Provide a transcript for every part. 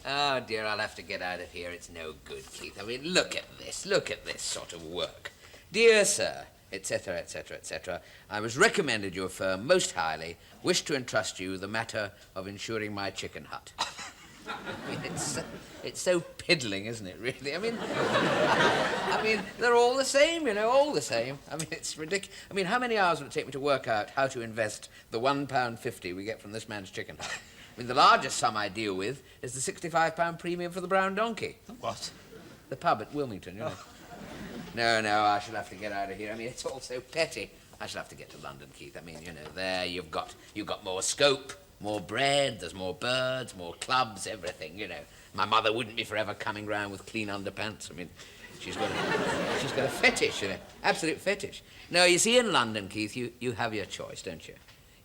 Oh, dear, I'll have to get out of here. It's no good, Keith. I mean, look at this sort of work. Dear sir, etc., etc., etc., I was recommended your firm most highly, wish to entrust you the matter of insuring my chicken hut. I mean, it's so piddling, isn't it, really? I mean, they're all the same, all the same. I mean, it's ridiculous. I mean, how many hours would it take me to work out how to invest the £1.50 we get from this man's chicken hut? I mean, the largest sum I deal with is the £65 premium for the Brown Donkey. What? The pub at Wilmington, Oh. No, I shall have to get out of here. I mean, it's all so petty. I shall have to get to London, Keith. I mean, there you've got more scope, more bread, there's more birds, more clubs, everything, My mother wouldn't be forever coming round with clean underpants. I mean, she's got a fetish, absolute fetish. No, you see, in London, Keith, you have your choice, don't you?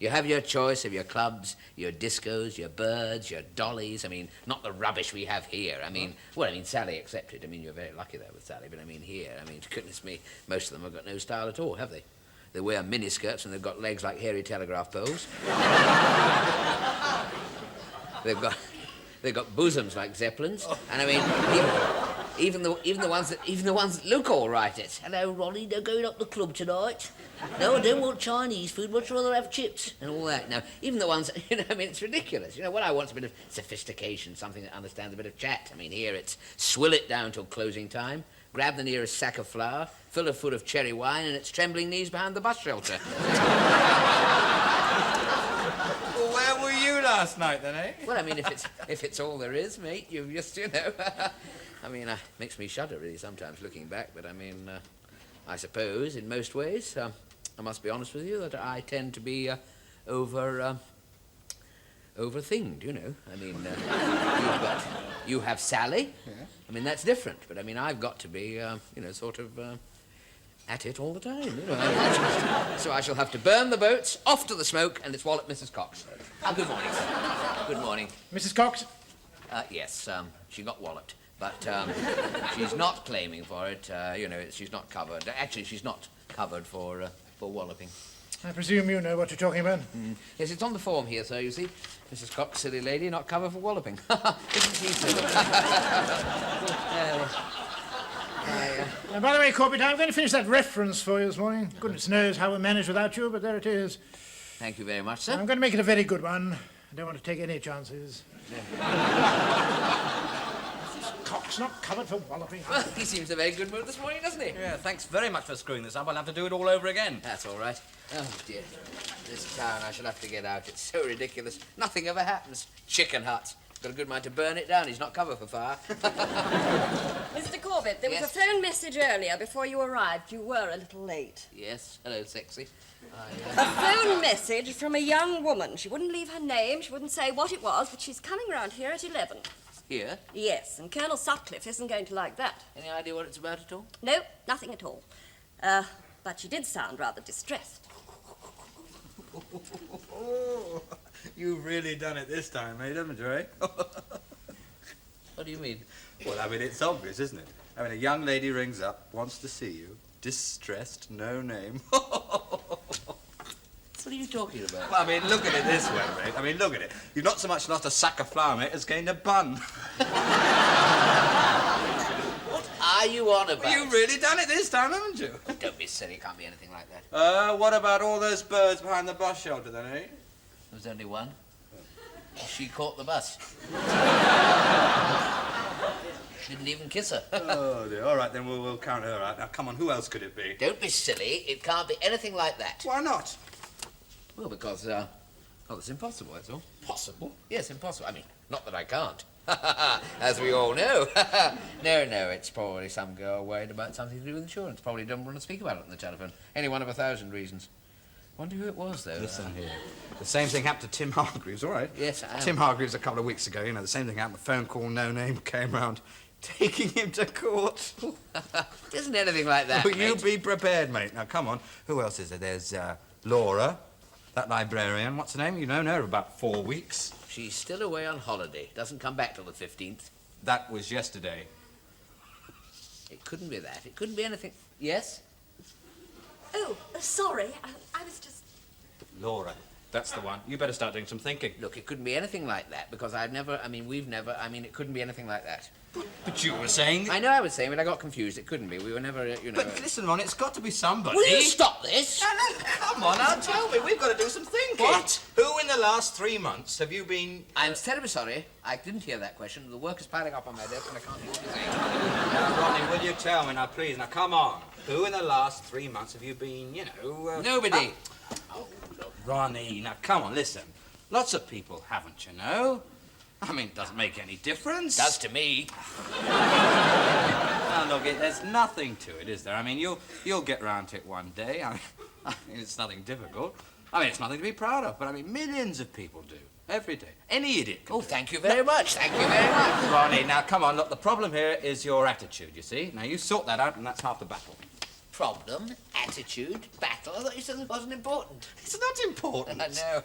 You have your choice of your clubs, your discos, your birds, your dollies. I mean, not the rubbish we have here. I mean, Sally accepted. I mean, you're very lucky there with Sally, but I mean, here, goodness me, most of them have got no style at all, have they? They wear miniskirts and they've got legs like hairy telegraph poles. They've got bosoms like zeppelins, and I mean, even the ones that look all right. It's, hello, Ronnie, they're going up the club tonight. No, I don't want Chinese food. Much rather have chips and all that. Now, even the ones, it's ridiculous. What I want's a bit of sophistication, something that understands a bit of chat. I mean, here it's swill it down till closing time, grab the nearest sack of flour, fill a foot of cherry wine, and it's trembling knees behind the bus shelter. Well, where were you last night, then, eh? Well, I mean, if it's all there is, mate, you just, I mean, it makes me shudder, really, sometimes, looking back, but, I mean, I suppose, in most ways, I must be honest with you, that I tend to be overthinged, I mean, you have Sally. Yeah. I mean, that's different, but, I mean, I've got to be, sort of, at it all the time, So I shall have to burn the boats, off to the smoke, and it's wallop Mrs. Cox. Good morning, sir. Good morning. Mrs. Cox? Yes, she got walloped, but she's not claiming for it. She's not covered. Actually, she's not covered for walloping. I presume you know what you're talking about. Yes, it's on the form here, sir, you see. Mrs. Cox, silly lady, not covered for walloping. Isn't she, sir? By the way, Corbett, I'm going to finish that reference for you this morning. Goodness knows how we managed without you, but there it is. Thank you very much, sir. I'm going to make it a very good one. I don't want to take any chances. Cox not covered for walloping. Well, he seems in a very good mood this morning, doesn't he? Yeah, thanks very much for screwing this up. I'll have to do it all over again. That's all right. Oh, dear. This town, I shall have to get out. It's so ridiculous. Nothing ever happens. Chicken huts. Got a good mind to burn it down. He's not covered for fire. Mr. Corbett, there was a phone message earlier before you arrived. You were a little late. Yes. Hello, sexy. A phone message from a young woman. She wouldn't leave her name, she wouldn't say what it was, but she's coming round here at 11. Here? Yes, and Colonel Sutcliffe isn't going to like that. Any idea what it's about at all? No, nothing at all. But she did sound rather distressed. Oh, you've really done it this time, mate, haven't you, eh? What do you mean? Well, I mean, it's obvious, isn't it? I mean, a young lady rings up, wants to see you, distressed, no name. What are you talking about? Well, I mean, look at it this way, mate. I mean, look at it. You've not so much lost a sack of flour, mate, as gained a bun. What are you on about? Well, you've really done it this time, haven't you? Don't be silly. Can't be anything like that. What about all those birds behind the bus shelter, then, eh? There was only one. She caught the bus. Didn't even kiss her. Oh, dear. All right, then we'll count her out. Now, come on, who else could it be? Don't be silly. It can't be anything like that. Why not? Well, because, it's impossible, that's all. Possible? Yes, impossible. I mean, not that I can't. As we all know. No, it's probably some girl worried about something to do with insurance. Probably doesn't want to speak about it on the telephone. Any one of 1,000 reasons. Wonder who it was, though. Listen here. The same thing happened to Tim Hargreaves, all right? Yes, I am. Tim Hargreaves a couple of weeks ago, the same thing happened. A phone call, no name, came round, taking him to court. Isn't anything like that, Well, you mate. be prepared, mate. Now, come on. Who else is there? There's, Laura, that librarian. What's her name? You know her about 4 weeks. She's still away on holiday. Doesn't come back till the 15th. That was yesterday. It couldn't be that. It couldn't be anything. Yes? Oh, sorry. I was just... Laura. That's the one. You better start doing some thinking. Look, it couldn't be anything like that because it couldn't be anything like that. But you were saying... I know I was saying, but I got confused. It couldn't be. We were never, But listen, Ron, it's got to be somebody. Will you stop this? No, come on, now tell me. We've got to do some thinking. What? Who in the last 3 months have you been... I'm terribly sorry. I didn't hear that question. The work is piling up on my desk and I can't hear what you're saying. Now, Ronnie, will you tell me now, please? Now, come on. Who in the last 3 months have you been, Nobody. Oh, Ronnie, now, come on, listen. Lots of people haven't, you know. I mean, it doesn't make any difference. Does to me. Now, look, there's nothing to it, is there? I mean, you'll get round to it one day. I mean, it's nothing difficult. I mean, it's nothing to be proud of, but I mean, millions of people do. Every day. Any idiot can do it. Thank you very much. Thank you very much. Ronnie, now, come on, look, the problem here is your attitude, you see? Now, you sort that out, and that's half the battle. Problem, attitude, battle. I thought you said it wasn't important. It's not important. I know.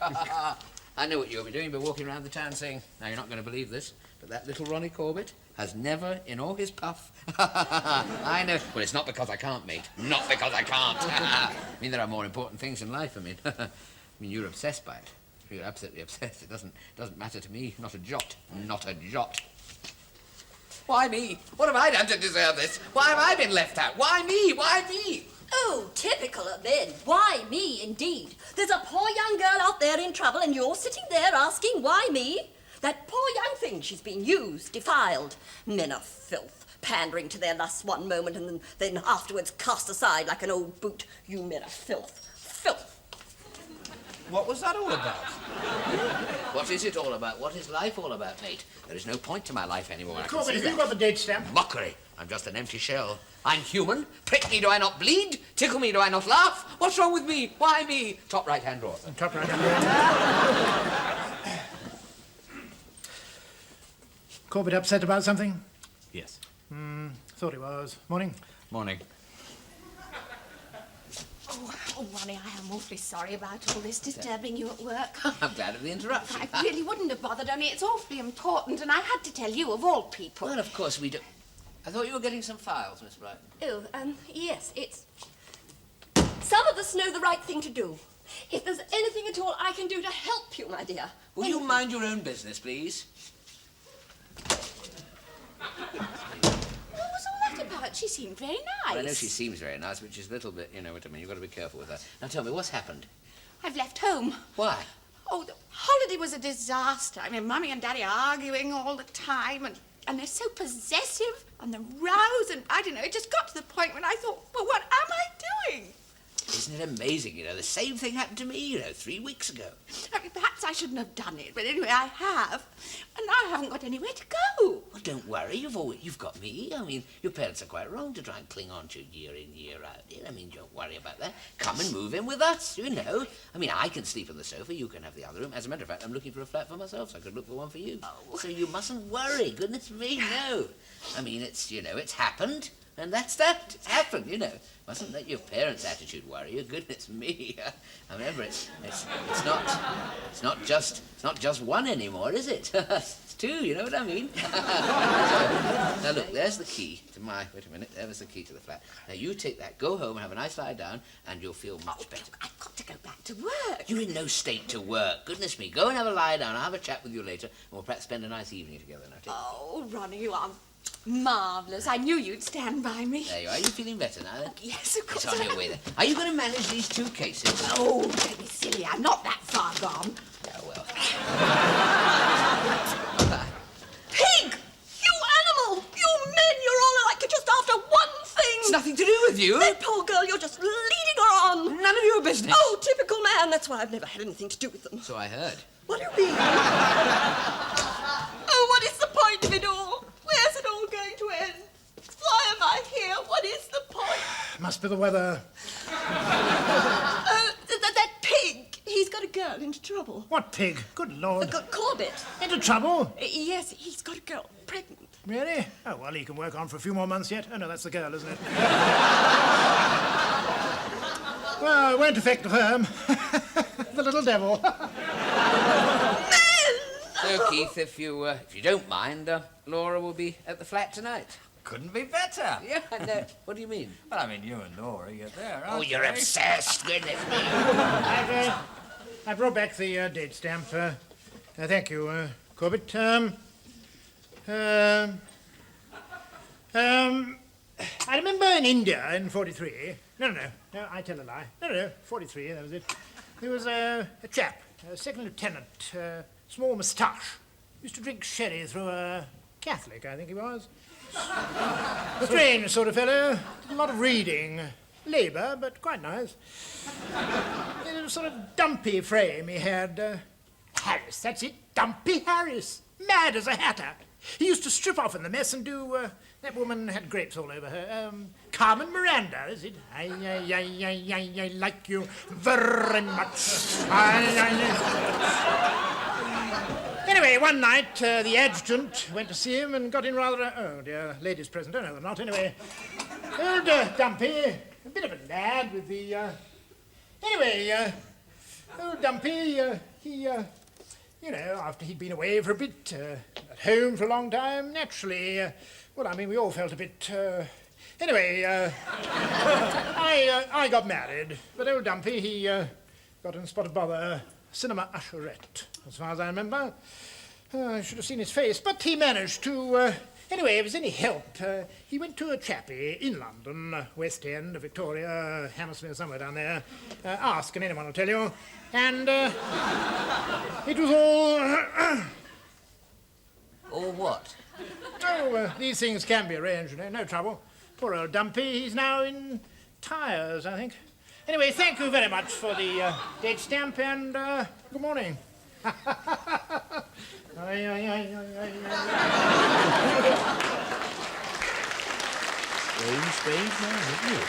I know what you'll be doing, but walking around the town saying, now you're not going to believe this, but that little Ronnie Corbett has never, in all his puff, I know. Well, it's not because I can't, mate. Not because I can't. I mean, there are more important things in life. I mean, you're obsessed by it. You're absolutely obsessed. It doesn't matter to me. Not a jot. Not a jot. Why me? What have I done to deserve this? Why have I been left out? Why me? Why me? Oh, typical of men. Why me, indeed? There's a poor young girl out there in trouble, and you're sitting there asking why me? That poor young thing, she's been used, defiled. Men are filth, pandering to their lusts one moment and then afterwards cast aside like an old boot. You men are filth. Filth. What was that all about? What is it all about? What is life all about, mate? There is no point to my life anymore. I can Corbett, see have you that. got the date stamp? Mockery. I'm just an empty shell. I'm human. Prick me, do I not bleed? Tickle me, do I not laugh? What's wrong with me? Why me? Top right-hand drawer. Top right. Corbett upset about something? Yes. Thought he was. Morning. Morning. Oh, Ronnie, I am awfully sorry about all this disturbing you at work. I'm glad of the interruption. I really wouldn't have bothered, only it's awfully important, and I had to tell you of all people. Well, of course we do. I thought you were getting some files, Miss Brighton. Oh, yes, it's... Some of us know the right thing to do. If there's anything at all I can do to help you, my dear. Will you mind your own business, please? What was all that about? She seemed very nice. Well, I know she seems very nice, but she's a little bit, you know what I mean. You've got to be careful with her. Now, tell me, what's happened? I've left home. Why? Oh, the holiday was a disaster. I mean, Mummy and Daddy are arguing all the time, and they're so possessive, and the rows, and I don't know, it just got to the point when I thought, well, what am I doing? Isn't it amazing, you know? The same thing happened to me, 3 weeks ago. I mean, perhaps I shouldn't have done it, but anyway, I have, and now I haven't got anywhere to go. Well, don't worry. You've got me. I mean, your parents are quite wrong to try and cling on to you year in, year out. I mean, don't worry about that. Come and move in with us, you know. I mean, I can sleep on the sofa. You can have the other room. As a matter of fact, I'm looking for a flat for myself, so I could look for one for you. Oh. So you mustn't worry. Goodness me, no. I mean, it's happened. And that's that. It's happened, you know. Mustn't let your parents' attitude worry you. Goodness me. I remember, it's not just one anymore, is it? It's two. You know what I mean? Now look, there's the key to my. Wait a minute. There's the key to the flat. Now you take that. Go home and have a nice lie down, and you'll feel much better. I've got to go back to work. You're in no state to work. Goodness me. Go and have a lie down. I'll have a chat with you later, and we'll perhaps spend a nice evening together. Now, take Oh, Ronnie, you are marvellous. I knew you'd stand by me. There you are. Are you feeling better now? Then? Yes, of course. It's on your way then. Are you going to manage these 2 cases? Oh, don't be silly. I'm not that far gone. Oh, well. Pig! You animal! You men, you're all like you're just after one thing! It's nothing to do with you. That poor girl, you're just leading her on! None of your business. Oh, typical man. That's why I've never had anything to do with them. So I heard. What do you mean? Oh, what is the point of it all? Where's it all going to end? Why am I here? What is the point? Must be the weather. That pig. He's got a girl into trouble. What pig? Good Lord. Corbett. Into trouble? Yes, he's got a girl pregnant. Really? Oh, well, he can work on for a few more months yet. Oh, no, that's the girl, isn't it? Well, it won't affect the firm. The little devil. So, Keith, if you don't mind, Laura will be at the flat tonight. Couldn't be better. Yeah, I know. What do you mean? Well, I mean, you and Laura, you're there, aren't Oh, you're you? obsessed. Goodness me. Okay. I brought back the date stamp. Thank you, Corbett. I remember in India in 43. No, I tell a lie. No, 43, that was it. There was a chap, a second lieutenant, small moustache. Used to drink sherry through a Catholic, I think he was. A strange sort of fellow. Did a lot of reading. Labour, but quite nice. A sort of dumpy frame he had. Harris, that's it. Dumpy Harris. Mad as a hatter. He used to strip off in the mess and do... that woman had grapes all over her. Carmen Miranda, is it? I like you very much. Anyway, one night, the adjutant went to see him and got in rather a... Oh, dear, ladies present. Oh, no, they're not. Anyway, old Dumpy, a bit of a lad with the... Anyway, old Dumpy, he... you know, after he'd been away for a bit, at home for a long time, naturally, well, I mean, we all felt a bit, anyway, I got married, but old Dumpy, he got in a spot of bother, cinema usherette, as far as I remember. I should have seen his face, but he managed to, anyway, if it was any help, he went to a chappie in London, West End, Victoria, Hammersmith, somewhere down there. Ask and anyone will tell you. And it was all... Or what? Oh, these things can be arranged, you know, no trouble. Poor old Dumpy, he's now in tyres, I think. Anyway, thank you very much for the date stamp and good morning. Strange man, isn't it?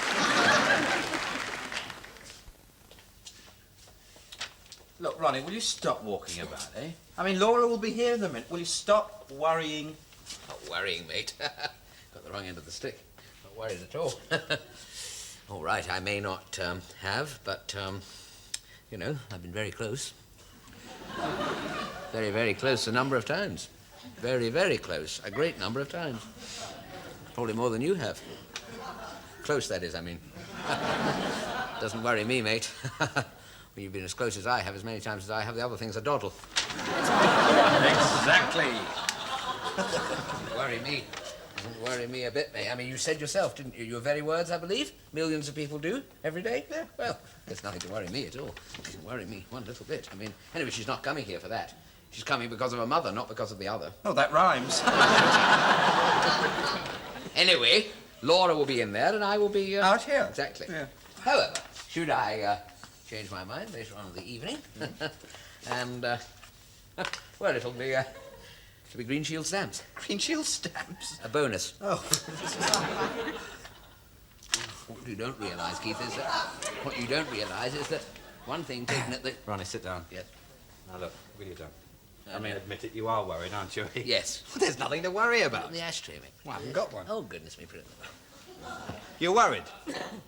Look, Ronnie, will you stop walking about, eh? I mean, Laura will be here in a minute. Will you stop worrying? Not worrying, mate. Got the wrong end of the stick. Not worried at all. All right, I may not have, but, you know, I've been very close. Very, very close a number of times. Very, very close. A great number of times. Probably more than you have. Close, that is, I mean. Doesn't worry me, mate. Well, you've been as close as I have, as many times as I have. The other thing's a doddle. Exactly. Doesn't worry me. Doesn't worry me a bit, mate. I mean, you said yourself, didn't you? Your very words, I believe. Millions of people do every day. Yeah, well, there's nothing to worry me at all. It doesn't worry me one little bit. I mean, anyway, she's not coming here for that. She's coming because of her mother, not because of the other. Oh, that rhymes. Anyway, Laura will be in there and I will be... Out here? Exactly. Yeah. However, should I change my mind later on in the evening, and, well, it'll be Green Shield stamps. Green Shield stamps? A bonus. Oh. What you don't realise, Keith, is that... What you don't realise is that one thing taken at the... Ronnie, sit down. Yes. Now, look, will you don't? I mean, admit it, you are worried, aren't you? Yes. There's nothing to worry about. The ashtray, mate. Well, I haven't got one. Oh, goodness me, put it in the... You're worried?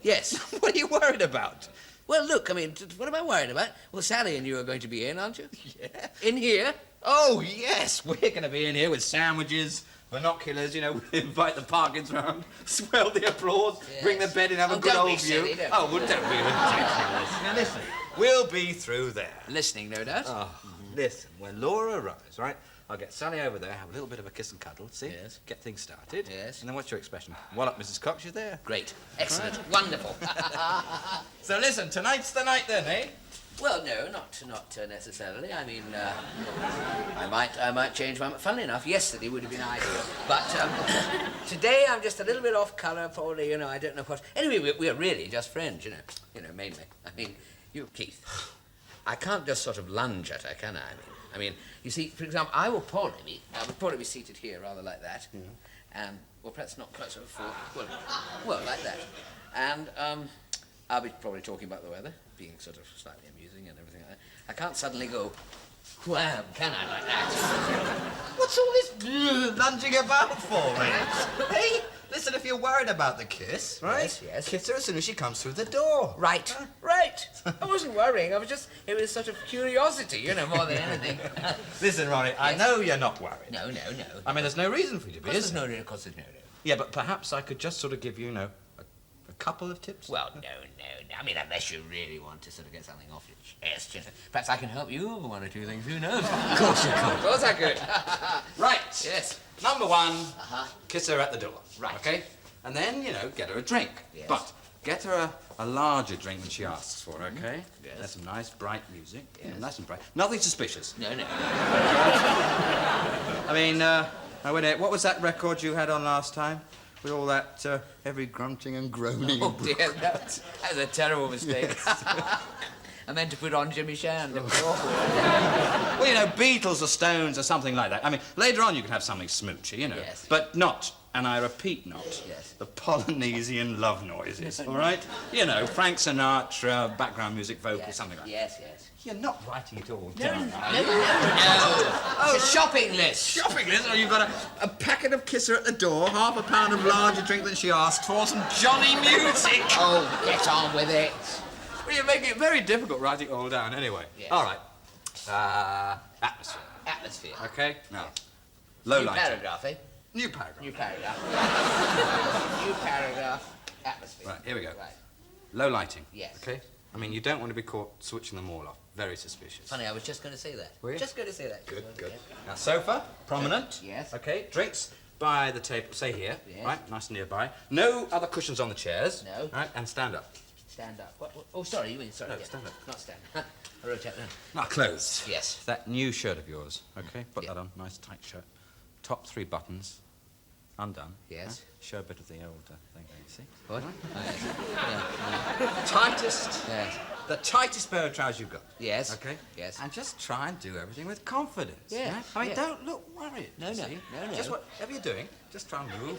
Yes. What are you worried about? Well, look, I mean, what am I worried about? Well, Sally and you are going to be in, aren't you? Yeah. In here? Oh, yes. We're going to be in here with sandwiches, binoculars, you know, invite the Parkins round, swell the applause, Yes. bring the bed in, have a good don't be old view. silly, don't Oh, well, don't be ridiculous. Now, listen, we'll be through there. Listening, no doubt. Oh, listen, when Laura arrives, right, I'll get Sally over there, have a little bit of a kiss and cuddle, see? Yes. Get things started. Yes. And then what's your expression? Well up, Mrs. Cox, you're there. Great. Excellent. Wonderful. So listen, tonight's the night then, eh? Well, no, not necessarily. I mean, I might change my mind. Funnily enough, yesterday would have been ideal. But today I'm just a little bit off colour, probably, you know, I don't know what. Anyway, we're really just friends, you know, mainly. I mean, you, Keith, I can't just sort of lunge at her, can I? I mean, you see, for example, I would probably be seated here, rather like that. And, well, perhaps not quite sort of forward. Well, like that. And, I'll be probably talking about the weather, being sort of slightly amusing and everything like that. I can't suddenly go, wham, can I, like that? What's all this lunging about for, eh? Hey, listen, if you're worried about the kiss, right? Yes, yes. Kiss her as soon as she comes through the door. Right, right. I wasn't worrying. It was sort of curiosity, you know, more than anything. Listen, Ronnie, I Yes. know you're not worried. No. I mean, there's no reason for you to Of be, course is there's there? no, of course there's no. Yeah, but perhaps I could just sort of give you, you know, a couple of tips? Well, no. I mean, unless you really want to sort of get something off your chest. You know. Perhaps I can help you with one or two things. Who knows? Of course you can. Of course I could. Right. Yes. Number one, kiss her at the door. Right. Okay? And then, get her a drink. Yes. But get her a larger drink than she asks for, okay? Yes. There's some nice, bright music. Yes. Nice and bright. Nothing suspicious. No. I mean, now, wait a minute, what was that record you had on last time? With all that heavy grunting and groaning. Oh, dear, that was a terrible mistake. I meant to put on Jimmy Shand. It was awful. Well, Beatles or Stones or something like that. I mean, later on you can have something smoochy, Yes. But not, and I repeat not, Yes. the Polynesian love noises, all right? Frank Sinatra, background music, vocals, something like that. Yes. You're not writing it all down. No. Oh, it's a shopping list. Shopping list? Oh, you've got a packet of Kisser at the door, half a pound of larger drink than she asked for, some Johnny music. Oh, get on with it. Well, you're making it very difficult writing it all down anyway. Yes. All right. Atmosphere. Atmosphere. Okay? Now, low New lighting. paragraph, eh? New paragraph. New paragraph. New paragraph. Atmosphere. Right, here we go. Right. Low lighting. Yes. Okay? I mean, you don't want to be caught switching them all off. Very suspicious. Funny, I was just going to say that. Were you? Just going to say that. Good. Now, sofa, prominent. Yes. Okay, drinks by the table, say here. Yes. Right, nice and nearby. No other cushions on the chairs. No. Right, and stand up. Stand up. What? Oh, sorry, you mean sorry. No, yeah. stand up. Not stand. I wrote that down. Now, clothes. Yes. That new shirt of yours. Okay, put Yeah. that on. Nice tight shirt. Top 3 buttons. Undone. Yes. Show a bit of the old thing there, you see. What? Oh, yes. Tightest. Yes. The tightest pair of trousers you've got. Yes. Okay? Yes. And just try and do everything with confidence. Yeah, right? I mean, yeah. don't look worried. No, you no, see? no. Just whatever you're doing, just try and move.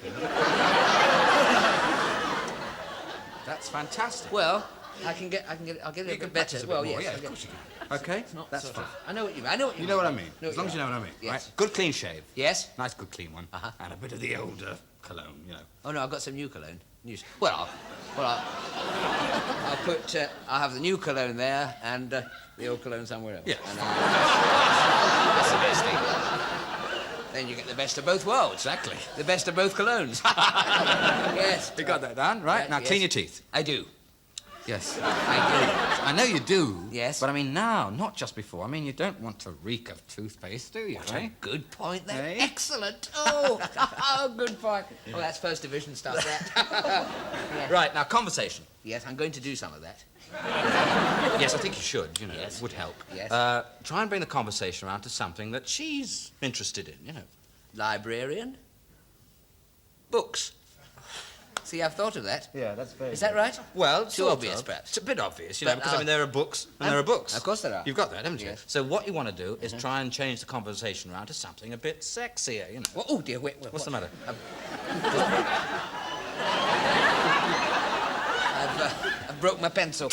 That's fantastic. Well, I'll get it a you bit can better. practice a bit Well, more. yes. Yeah, I'll of get- course you can. Okay? Not That's sort fine. of- I know what you mean. I know what you You mean. know what I mean. Know As long as you know what I mean. Yes. Right? Good clean shave. Yes. Nice, good clean one. Uh-huh. And a bit of the older cologne, Oh no, I've got some new cologne. I'll put. I'll have the new cologne there and the old cologne somewhere else. Yes. And, that's the best thing. Then you get the best of both worlds. Exactly. The best of both colognes. Yes. You got that done, right? Right, Now yes. clean your teeth. I do. Yes. I I know you do. Yes. But I mean now, not just before. I mean, you don't want to reek of toothpaste, do you? do. Eh? Good point there. Eh? Excellent. Oh, good point. Oh, that's first division stuff. That. Right, now conversation. Yes, I'm going to do some of that. Yes, I think you should, Yes. it would help. Yes. Try and bring the conversation around to something that she's interested in, Librarian. Books. See, I've thought of that. Yeah, that's very Is that right? Well, Too sort obvious, of. perhaps. It's a bit obvious, But, because I mean, there are books and there are books. Of course there are. You've got that, haven't you? Yes. So what you want to do is try and change the conversation around to something a bit sexier, Well, oh dear, wait. What's the matter? I've broke my pencil.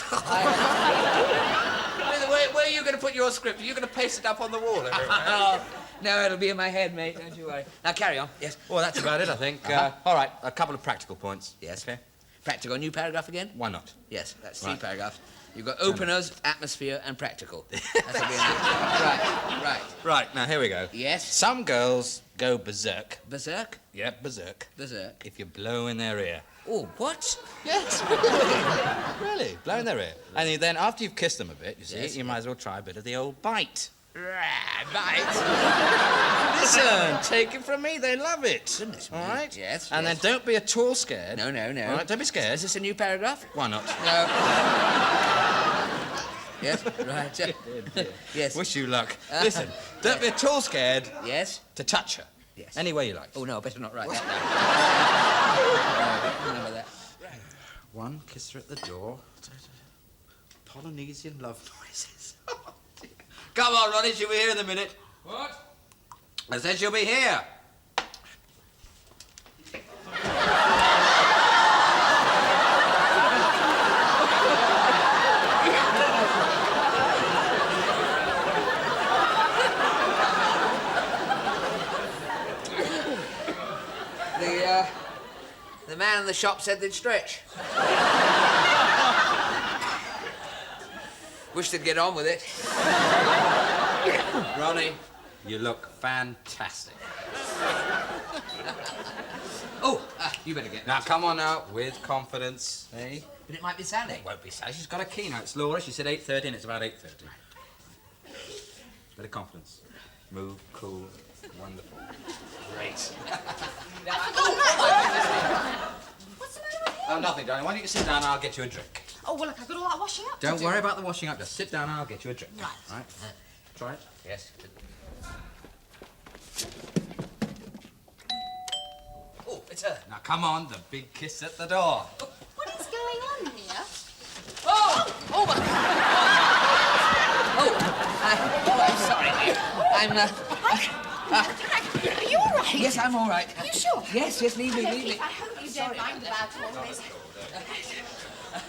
Where are you going to put your script? Are you going to paste it up on the wall everywhere? No, it'll be in my head, mate. Don't you worry. Now carry on. Yes. Well, that's about it, I think. All right, a couple of practical points. Yes. Okay. Practical. New paragraph again? Why not? Yes, that's 3 Right. paragraphs. You've got openers, atmosphere, and practical. That'll be enough. Right. Right, now here we go. Yes. Some girls go berserk. Berserk. Yeah, berserk. Berserk. If you blow in their ear. Oh, what? Yes, really, blow in their ear. And then after you've kissed them a bit, you see, Yes. you might as well try a bit of the old bite. Bite. Listen, take it from me, they love it. Goodness All me. right? Yes, And yes. then don't be at all scared. No. All right, don't be scared. Is this a new paragraph? Why not? No. Yes, right. Yes. Wish you luck. Listen, don't be at all scared Yes. to touch her. Yes. Any way you like. Oh, no, better not write that down. No, remember that. One, kiss her at the door. Polynesian love noises. Come on, Ronnie, she'll be here in a minute. What? I said she'll be here. The man in the shop said they'd stretch. Wish they'd get on with it. Ronnie, you look fantastic. Oh, you better get Now, come on now, with confidence, eh? But it might be Sally. It won't be Sally. She's got a key now. It's Laura. She said 8:30, and it's about 8:30. Bit of confidence. Move, cool, wonderful. Great. What's the matter with you? Oh, nothing, darling. Why don't you sit down and I'll get you a drink? Oh, well, look, I've got all that washing up to Don't do. worry about the washing up. Just sit down and I'll get you a drink. Right. Right? Try it. Yes. Oh, it's her. Now, come on. The big kiss at the door. What is going on here? Oh, my God. I'm sorry, dear. Are you all right? Yes, I'm all right. Are you sure? Yes, leave me, Hello, leave me. Keith, I hope you don't mind about all this.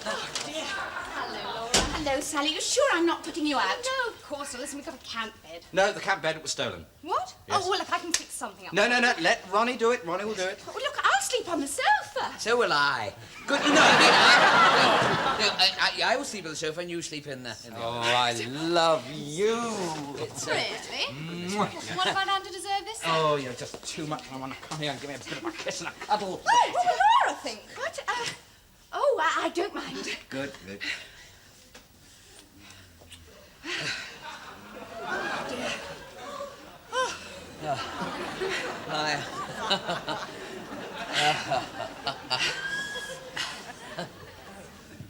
Oh, dear. Hello, Laura. Hello, Sally. You sure I'm not putting you out? No, of course. Now, listen, we've got a camp bed. No, the camp bed was stolen. What? Yes. Oh, well, look, I can fix something up. No. Let Ronnie do it. Ronnie will do it. Oh, look, I'll sleep on the sofa. So will I. Good, I will sleep on the sofa and you sleep in the... Oh, I love you. It's, Really? What have I done to deserve this? Oh, you're just too much. I want to come here and give me a bit of a kiss and a cuddle. Oh, what will Laura think? What? I don't mind. Good, good.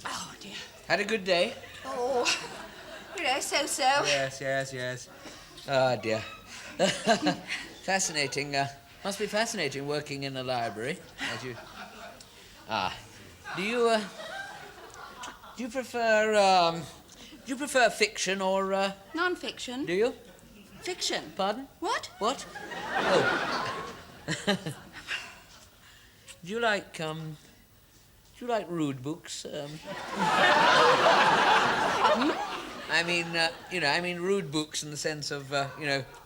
Oh, dear. Had a good day? Oh, so-so. Yes. Oh, dear. Fascinating. Must be fascinating working in a library. As you... Do you prefer fiction or, Non-fiction. do you? Fiction. Pardon? What? What? Oh. Do you like rude books? I mean rude books in the sense of,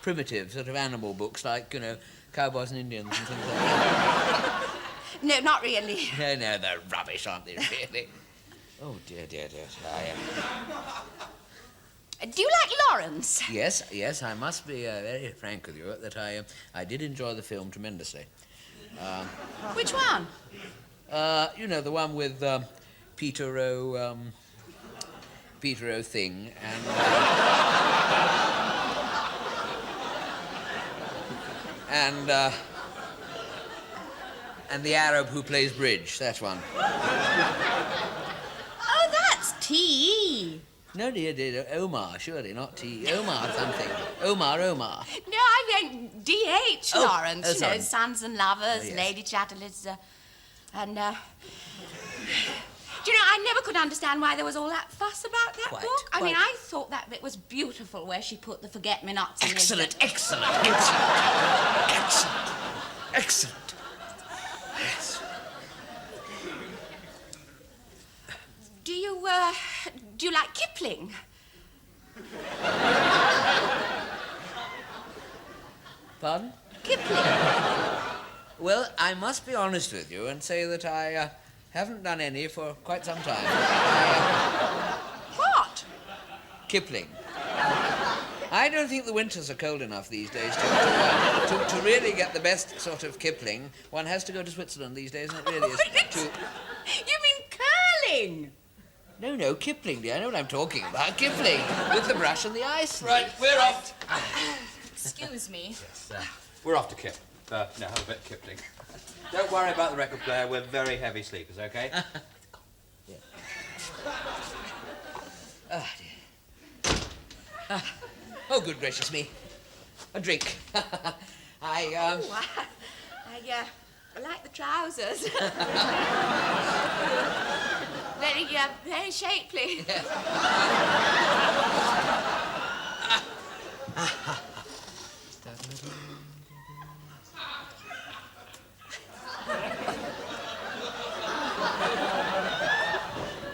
primitive sort of animal books like, cowboys and Indians and things like that. No, not really. No, they're rubbish, aren't they, really? Oh, dear. Do you like Lawrence? Yes, I must be very frank with you that I did enjoy the film tremendously. Which one? The one with Peter O. Thing and the Arab who plays bridge. That one. Oh, that's T.E. No, dear, Omar, surely, not T. Omar something. Omar. No, I meant D.H. Oh, Lawrence. oh, sorry. Sons and Lovers, Oh, yes. Lady Chatterley's, and, do you know, I never could understand why there was all that fuss about that Quite, book. I mean, quite. I thought that bit was beautiful where she put the forget-me-nots in. Excellent. Yes. Do you like Kipling? Pardon? Kipling. Well, I must be honest with you and say that I haven't done any for quite some time. What? Kipling. I don't think the winters are cold enough these days to really get the best sort of Kipling. One has to go to Switzerland these days, and it really is. You mean curling? No, Kipling, dear. I know what I'm talking about. Kipling, with the brush and the ice. Right, we're off. Excuse me. We're off to Kip. Have a bit of Kipling. Don't worry about the record player. We're very heavy sleepers, okay? Ah, dear. Oh, good gracious me. A drink. I like the trousers. very shapely.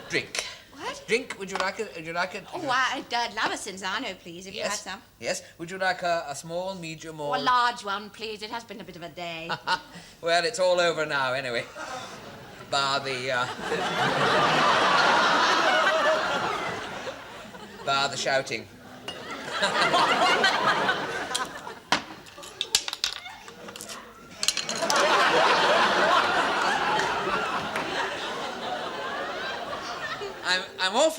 Drink. What? Drink. Would you like it? Oh, I'd love a Cinzano, please, if you had Yes. some. Yes. Would you like a small, medium, Or or... a large one, please. It has been a bit of a day. Well, it's all over now, anyway. Bar the shouting.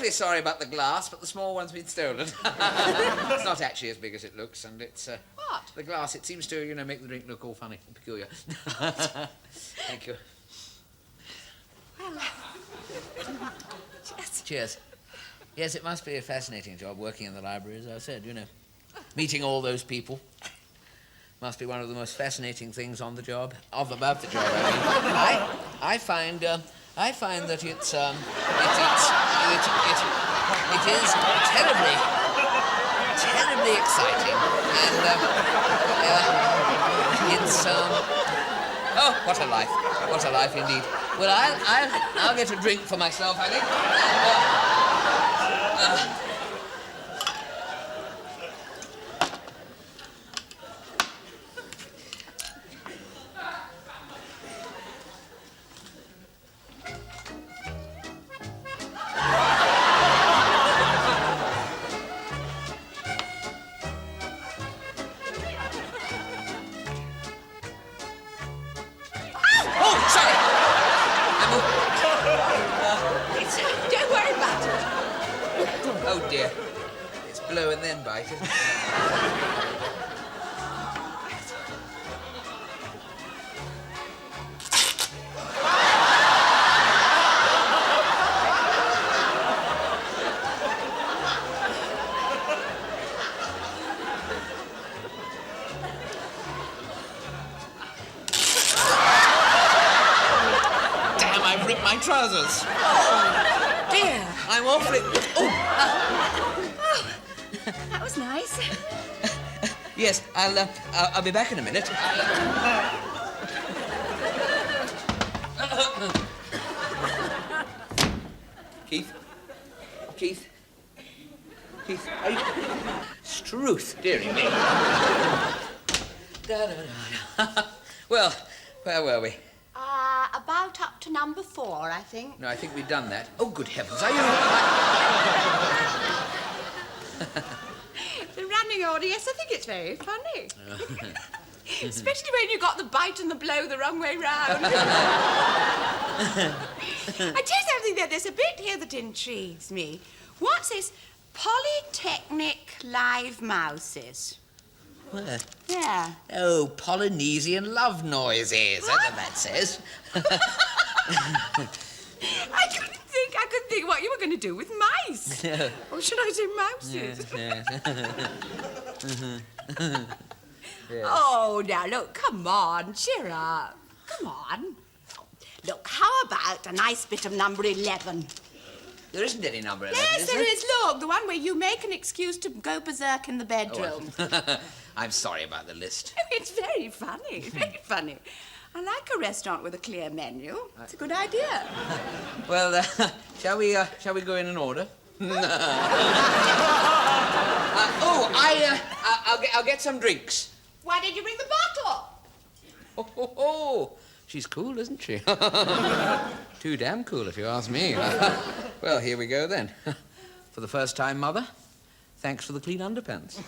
awfully sorry about the glass, but the small one's been stolen. It's not actually as big as it looks, and it's... What? The glass, it seems to, make the drink look all funny and peculiar. Thank you. Well, Cheers. Yes, it must be a fascinating job working in the library, as I said, Meeting all those people. Must be one of the most fascinating things on the job. About the job, I mean. I find that it is terribly exciting, and it's oh, what a life indeed. Well, I'll get a drink for myself, I think. don't worry about it. Oh dear. It's blow and then bite, isn't it? Damn, I've ripped my trousers. Dear. I'm awfully... Oh! That was nice. Yes, I'll be back in a minute. Keith? Keith? Keith, are you... Struth, dearie me. Well, where were we? About up to number 4, I think. No, I think we've done that. Oh, good heavens, are you... The running order, yes, I think it's very funny. Especially when you got the bite and the blow the wrong way round. I tell you something, there's a bit here that intrigues me. What's this? Polytechnic live mouses. Where? Yeah. Oh, Polynesian love noises. That's what that says. I couldn't think what you were going to do with mice. Or should I say mouses? Yes. Oh, now, look, come on, cheer up. Come on. Look, how about a nice bit of number 11? There isn't any number 11, Yes, is there is. Look, the one where you make an excuse to go berserk in the bedroom. Oh, I'm sorry about the list. Oh, it's very funny, very funny. I like a restaurant with a clear menu. It's a good idea. Well, shall we go in order? I'll get some drinks. Why did you bring the bottle? Oh, she's cool, isn't she? Too damn cool, if you ask me. Well, here we go then. For the first time, Mother, thanks for the clean underpants.